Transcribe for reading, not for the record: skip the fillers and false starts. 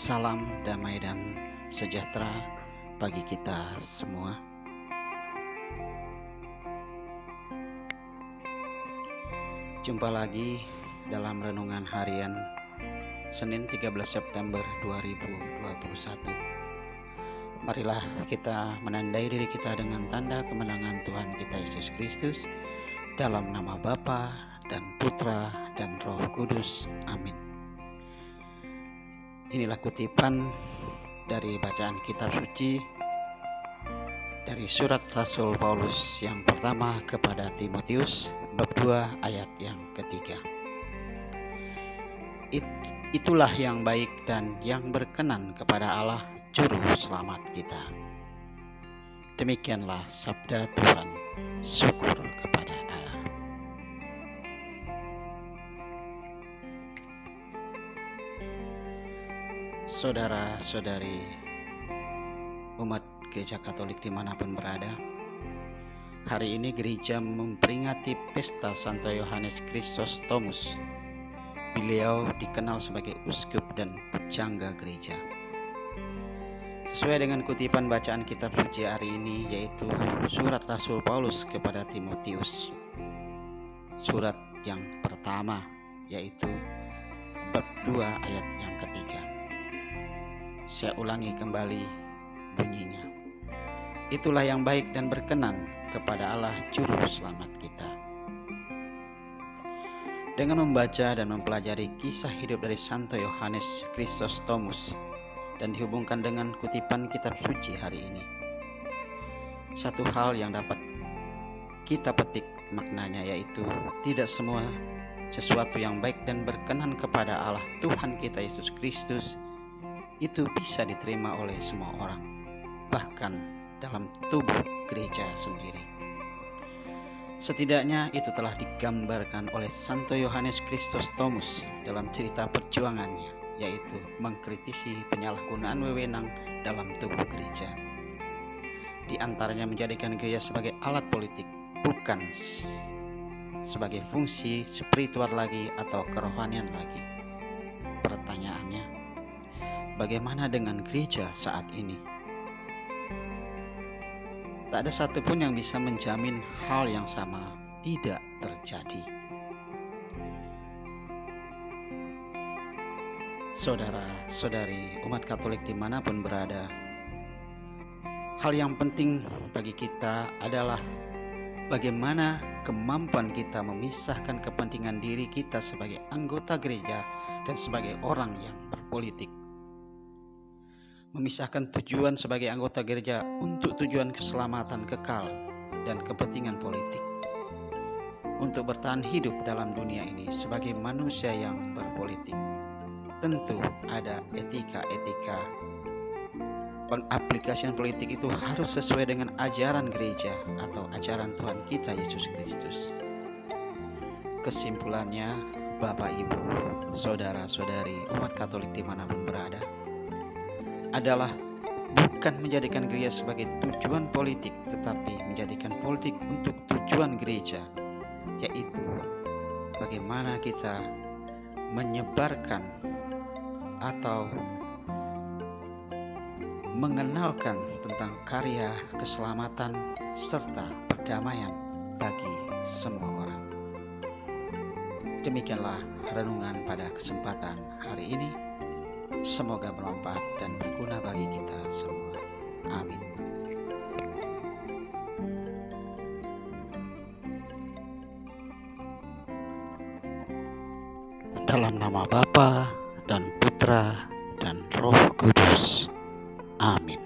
Salam damai dan sejahtera bagi kita semua. Jumpa lagi dalam renungan harian Senin 13 September 2021. Marilah kita menandai diri kita dengan tanda kemenangan Tuhan kita Yesus Kristus, dalam nama Bapa dan Putra dan Roh Kudus. Amin. Inilah kutipan dari bacaan kitab suci dari surat Rasul Paulus yang pertama kepada Timotius, bab 2 ayat yang ketiga. Itulah yang baik dan yang berkenan kepada Allah Juru Selamat kita. Demikianlah sabda Tuhan. Syukur kepada Allah. Saudara-saudari umat Gereja Katolik dimanapun berada, hari ini gereja memperingati pesta Santo Yohanes Chrysostomus. Beliau dikenal sebagai uskup dan pujangga gereja. Sesuai dengan kutipan bacaan kitab suci hari ini, yaitu surat Rasul Paulus kepada Timotius, surat yang pertama, yaitu bab 2 ayat yang ketiga. Saya ulangi kembali bunyinya. Itulah yang baik dan berkenan kepada Allah Juru Selamat kita. Dengan membaca dan mempelajari kisah hidup dari Santo Yohanes Chrysostomus dan dihubungkan dengan kutipan kitab suci hari ini, satu hal yang dapat kita petik maknanya, yaitu tidak semua sesuatu yang baik dan berkenan kepada Allah Tuhan kita Yesus Kristus itu bisa diterima oleh semua orang, bahkan dalam tubuh gereja sendiri. Setidaknya itu telah digambarkan oleh Santo Yohanes Chrysostomus dalam cerita perjuangannya, yaitu mengkritisi penyalahgunaan wewenang dalam tubuh gereja. Di antaranya menjadikan gereja sebagai alat politik, bukan sebagai fungsi spiritual lagi atau kerohanian lagi. Pertanyaannya, bagaimana dengan gereja saat ini? Tak ada satupun yang bisa menjamin hal yang sama tidak terjadi. Saudara-saudari umat Katolik dimanapun berada, hal yang penting bagi kita adalah bagaimana kemampuan kita memisahkan kepentingan diri kita sebagai anggota gereja dan sebagai orang yang berpolitik. Memisahkan tujuan sebagai anggota gereja untuk tujuan keselamatan kekal dan kepentingan politik. Untuk bertahan hidup dalam dunia ini sebagai manusia yang berpolitik, tentu ada etika-etika. Pengaplikasian politik itu harus sesuai dengan ajaran gereja atau ajaran Tuhan kita Yesus Kristus. Kesimpulannya, Bapak, Ibu, saudara-saudari umat Katolik dimanapun berada, adalah bukan menjadikan gereja sebagai tujuan politik, tetapi menjadikan politik untuk tujuan gereja, yaitu bagaimana kita menyebarkan atau mengenalkan tentang karya keselamatan serta perdamaian bagi semua orang. Demikianlah renungan pada kesempatan hari ini. Semoga bermanfaat dan berguna bagi kita semua. Amin. Dalam nama Bapa dan Putra dan Roh Kudus. Amin.